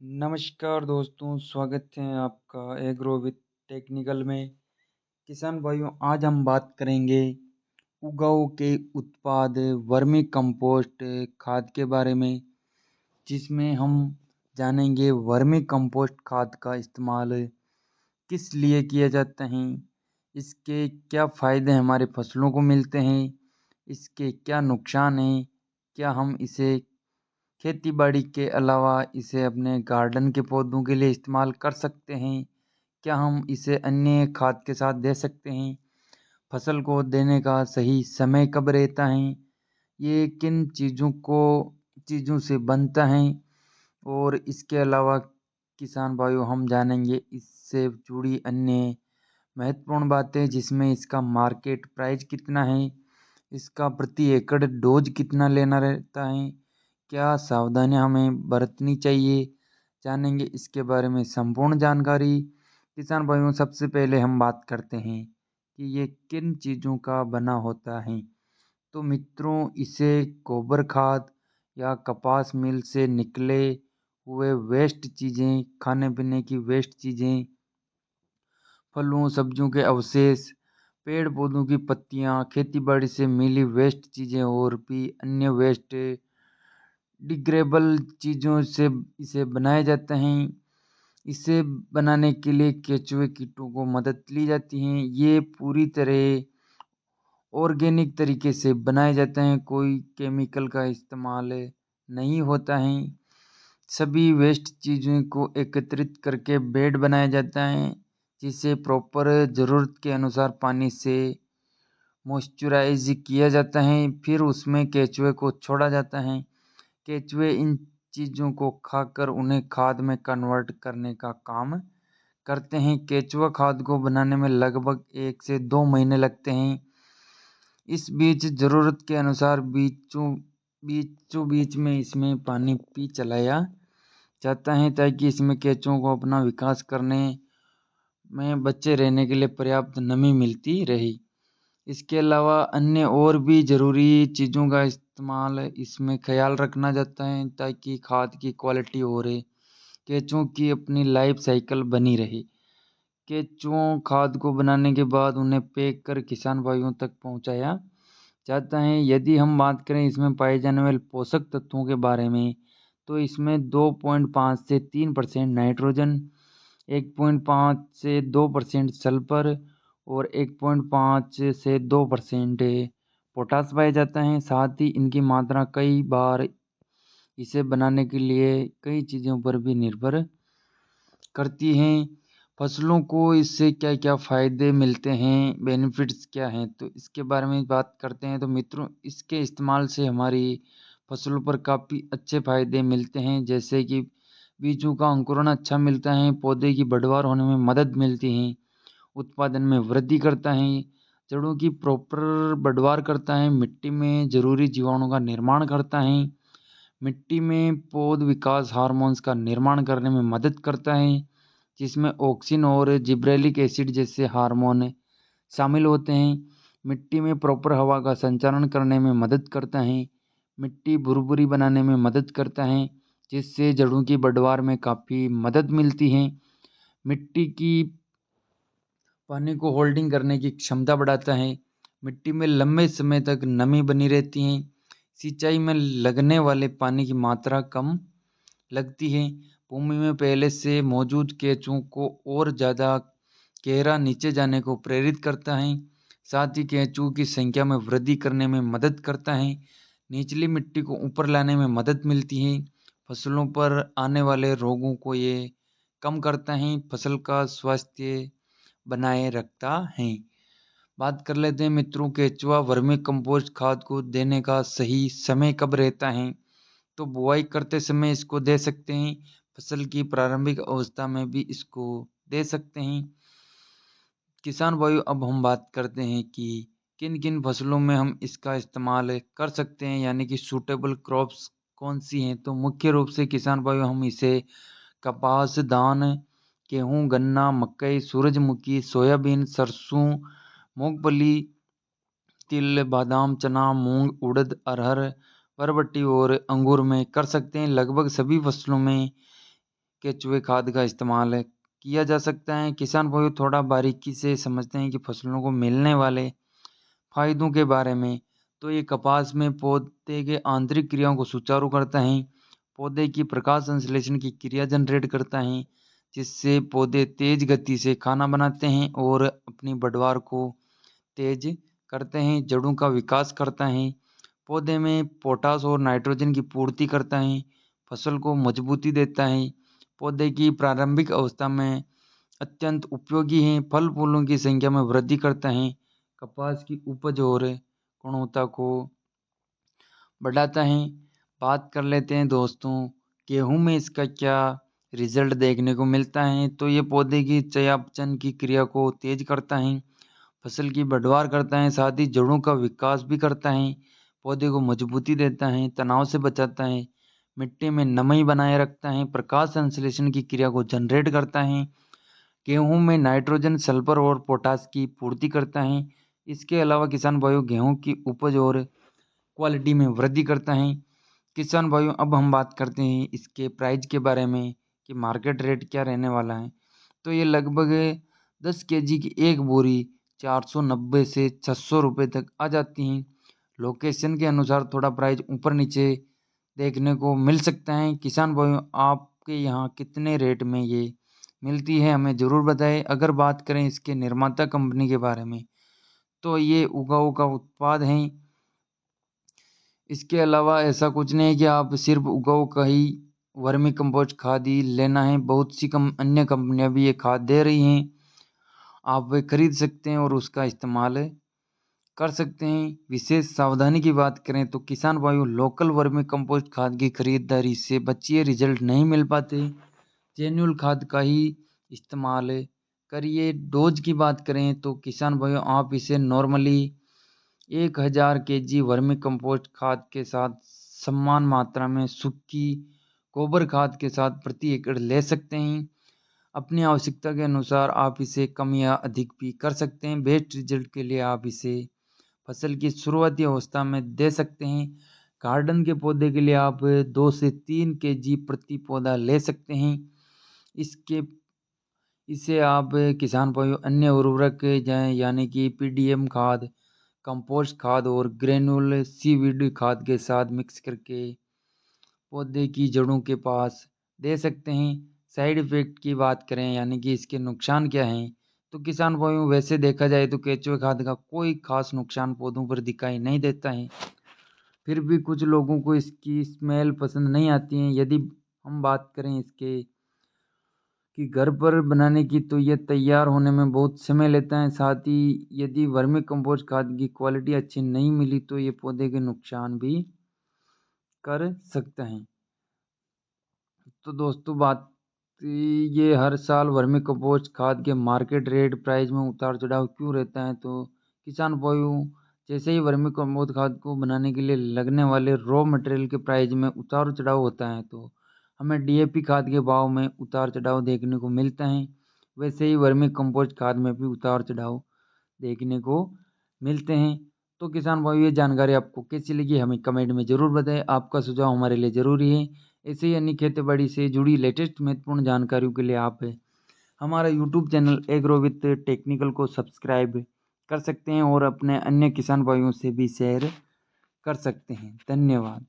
नमस्कार दोस्तों, स्वागत है आपका एग्रो विथ टेक्निकल में। किसान भाइयों, आज हम बात करेंगे उगाऊ के उत्पाद वर्मी कंपोस्ट खाद के बारे में, जिसमें हम जानेंगे वर्मी कंपोस्ट खाद का इस्तेमाल किस लिए किया जाता है, इसके क्या फ़ायदे हमारे फसलों को मिलते हैं, इसके क्या नुकसान हैं, क्या हम इसे खेती बाड़ी के अलावा इसे अपने गार्डन के पौधों के लिए इस्तेमाल कर सकते हैं, क्या हम इसे अन्य खाद के साथ दे सकते हैं, फसल को देने का सही समय कब रहता है, ये किन चीज़ों से बनता है, और इसके अलावा किसान भाइयों हम जानेंगे इससे जुड़ी अन्य महत्वपूर्ण बातें, जिसमें इसका मार्केट प्राइस कितना है, इसका प्रति एकड़ डोज कितना लेना रहता है, क्या सावधानियां हमें बरतनी चाहिए, जानेंगे इसके बारे में संपूर्ण जानकारी। किसान भाइयों, सबसे पहले हम बात करते हैं कि ये किन चीज़ों का बना होता है। तो मित्रों, इसे गोबर खाद या कपास मिल से निकले हुए वेस्ट चीज़ें, खाने पीने की वेस्ट चीज़ें, फलों सब्जियों के अवशेष, पेड़ पौधों की पत्तियां, खेती बाड़ी से मिली वेस्ट चीज़ें और भी अन्य वेस्ट डिग्रेडेबल चीज़ों से इसे बनाया जाता है। इसे बनाने के लिए केंचुए कीटों को मदद ली जाती है। ये पूरी तरह ऑर्गेनिक तरीके से बनाए जाते हैं, कोई केमिकल का इस्तेमाल नहीं होता है। सभी वेस्ट चीज़ों को एकत्रित करके बेड बनाया जाता है, जिसे प्रॉपर ज़रूरत के अनुसार पानी से मॉइस्चराइज किया जाता है। फिर उसमें केंचुए को छोड़ा जाता है। केंचुए इन चीज़ों को खाकर उन्हें खाद में कन्वर्ट करने का काम करते हैं। केंचुआ खाद को बनाने में लगभग 1 से 2 महीने लगते हैं। इस बीच ज़रूरत के अनुसार बीचों बीच में इसमें पानी भी चलाया जाता है, ताकि इसमें केंचुओं को अपना विकास करने में बचे रहने के लिए पर्याप्त नमी मिलती रहे। इसके अलावा अन्य और भी ज़रूरी चीज़ों का इस्तेमाल इसमें ख्याल रखना जाता है, ताकि खाद की क्वालिटी और केंचुओं की अपनी लाइफ साइकिल बनी रहे। केंचुओं खाद को बनाने के बाद उन्हें पैक कर किसान भाइयों तक पहुंचाया जाता है। यदि हम बात करें इसमें पाए जाने वाले पोषक तत्वों के बारे में, तो इसमें 2.5 से 3% नाइट्रोजन, 1.5 से 2% सल्फर और 1.5 से 2% पोटास पाया जाता है। साथ ही इनकी मात्रा कई बार इसे बनाने के लिए कई चीज़ों पर भी निर्भर करती हैं। फसलों को इससे क्या क्या फ़ायदे मिलते हैं, बेनिफिट्स क्या हैं, तो इसके बारे में बात करते हैं। तो मित्रों, इसके इस्तेमाल से हमारी फसलों पर काफ़ी अच्छे फ़ायदे मिलते हैं, जैसे कि बीजों का अंकुरण अच्छा मिलता है, पौधे की बढ़वार होने में मदद मिलती है, उत्पादन में वृद्धि करता है, जड़ों की प्रॉपर बढ़वार करता है, मिट्टी में ज़रूरी जीवाणुओं का निर्माण करता है, मिट्टी में पौध विकास हार्मोन्स का निर्माण करने में मदद करता है, जिसमें ऑक्सिन और जिब्रेलिक एसिड जैसे हार्मोन शामिल होते हैं। मिट्टी में प्रॉपर हवा का संचालन करने में मदद करता है, मिट्टी भुरभुरी बनाने में मदद करता है, जिससे जड़ों की बढ़वार में काफ़ी मदद मिलती है। मिट्टी की पानी को होल्डिंग करने की क्षमता बढ़ाता है। मिट्टी में लंबे समय तक नमी बनी रहती है। सिंचाई में लगने वाले पानी की मात्रा कम लगती है। भूमि में पहले से मौजूद केंचुओं को और ज़्यादा गहरा नीचे जाने को प्रेरित करता है। साथ ही केंचुओं की संख्या में वृद्धि करने में मदद करता है। निचली मिट्टी को ऊपर लाने में मदद मिलती है। फसलों पर आने वाले रोगों को ये कम करता है। फसल का स्वास्थ्य बनाए रखता है। बात कर लेते हैं मित्रों, केंचुआ वर्मी कंपोस्ट खाद को देने का सही समय कब रहता है। तो बुआई करते समय इसको दे सकते हैं, फसल की प्रारंभिक अवस्था में भी इसको दे सकते हैं। किसान भाइयों, अब हम बात करते हैं कि किन किन फसलों में हम इसका इस्तेमाल कर सकते हैं, यानी कि सूटेबल क्रॉप्स कौन सी हैं। तो मुख्य रूप से किसान भाइयों हम इसे कपास, धान, गेहूँ, गन्ना, मकई, सूरजमुखी, सोयाबीन, सरसों, मूंगफली, तिल, बादाम, चना, मूंग, उड़द, अरहर, बरबट्टी और अंगूर में कर सकते हैं। लगभग सभी फसलों में केचुए खाद का इस्तेमाल किया जा सकता है। किसान भाइयों थोड़ा बारीकी से समझते हैं कि फसलों को मिलने वाले फायदों के बारे में। तो ये कपास में पौधे के आंतरिक क्रियाओं को सुचारू करता है, पौधे की प्रकाश संश्लेषण की क्रिया जनरेट करता है, जिससे पौधे तेज गति से खाना बनाते हैं और अपनी बढ़वार को तेज करते हैं, जड़ों का विकास करता है, पौधे में पोटास और नाइट्रोजन की पूर्ति करता है, फसल को मजबूती देता है, पौधे की प्रारंभिक अवस्था में अत्यंत उपयोगी है, फल फूलों की संख्या में वृद्धि करता है, कपास की उपज और गुणवत्ता को बढ़ाता है। बात कर लेते हैं दोस्तों, गेहूं में इसका क्या रिजल्ट देखने को मिलता है। तो ये पौधे की चयापचय की क्रिया को तेज करता है, फसल की बढ़वार करता है, साथ ही जड़ों का विकास भी करता है, पौधे को मजबूती देता है, तनाव से बचाता है, मिट्टी में नमी बनाए रखता है, प्रकाश संश्लेषण की क्रिया को जनरेट करता है, गेहूं में नाइट्रोजन, सल्फर और पोटास की पूर्ति करता है। इसके अलावा किसान भाइयों गेहूं की उपज और क्वालिटी में वृद्धि करता है। किसान भाइयों अब हम बात करते हैं इसके प्राइस के बारे में कि मार्केट रेट क्या रहने वाला है। तो ये लगभग 10 केजी की एक बोरी 490 से 600 रुपये तक आ जाती हैं। लोकेशन के अनुसार थोड़ा प्राइस ऊपर नीचे देखने को मिल सकता है। किसान भाइयों आपके यहाँ कितने रेट में ये मिलती है हमें ज़रूर बताएं। अगर बात करें इसके निर्माता कंपनी के बारे में, तो ये उगाऊ का उत्पाद हैं। इसके अलावा ऐसा कुछ नहीं है कि आप सिर्फ उगाऊ का ही वर्मी कंपोस्ट खाद ही लेना है, बहुत सी अन्य कंपनियां भी ये खाद दे रही हैं, आप वे खरीद सकते हैं और उसका इस्तेमाल कर सकते हैं। विशेष सावधानी की बात करें तो किसान भाइयों लोकल वर्मी कंपोस्ट खाद की खरीदारी से बचिए, रिजल्ट नहीं मिल पाते, जेन्युइन खाद का ही इस्तेमाल करिए। डोज की बात करें तो किसान भाइयों आप इसे नॉर्मली 1000 केजी वर्मी कंपोस्ट खाद के साथ समान मात्रा में सूखी गोबर खाद के साथ प्रति एकड़ ले सकते हैं। अपनी आवश्यकता के अनुसार आप इसे कम या अधिक भी कर सकते हैं। बेस्ट रिजल्ट के लिए आप इसे फसल की शुरुआती अवस्था में दे सकते हैं। गार्डन के पौधे के लिए आप 2 से 3 केजी प्रति पौधा ले सकते हैं। इसके इसे आप किसान भाइयों अन्य उर्वरक जाए यानी कि पीडीएम खाद, कंपोस्ट खाद और ग्रेनुल सीवीड खाद के साथ मिक्स करके पौधे की जड़ों के पास दे सकते हैं। साइड इफेक्ट की बात करें यानी कि इसके नुकसान क्या हैं, तो किसान भाइयों वैसे देखा जाए तो केंचुए खाद का कोई खास नुकसान पौधों पर दिखाई नहीं देता है। फिर भी कुछ लोगों को इसकी स्मेल पसंद नहीं आती है। यदि हम बात करें इसके कि घर पर बनाने की, तो ये तैयार होने में बहुत समय लेता है। साथ ही यदि वर्मी कंपोस्ट खाद की क्वालिटी अच्छी नहीं मिली तो ये पौधे के नुकसान भी कर सकता है। तो दोस्तों बात ये हर साल वर्मी कंपोस्ट खाद के मार्केट रेट प्राइस में उतार चढ़ाव क्यों रहता है, तो किसान भाइयों जैसे ही वर्मी कंपोस्ट खाद को बनाने के लिए लगने वाले रॉ मटेरियल के प्राइस में उतार चढ़ाव होता है, तो हमें डीएपी खाद के भाव में उतार चढ़ाव देखने को मिलता है। वैसे ही वर्मी कंपोस्ट खाद में भी उतार चढ़ाव देखने को मिलते हैं। तो किसान भाइयों ये जानकारी आपको कैसी लगी हमें कमेंट में ज़रूर बताएं। आपका सुझाव हमारे लिए ज़रूरी है। ऐसे ही अन्य खेती बाड़ी से जुड़ी लेटेस्ट महत्वपूर्ण जानकारियों के लिए आप हमारा YouTube channel agro with technical को सब्सक्राइब कर सकते हैं और अपने अन्य किसान भाइयों से भी शेयर कर सकते हैं। धन्यवाद।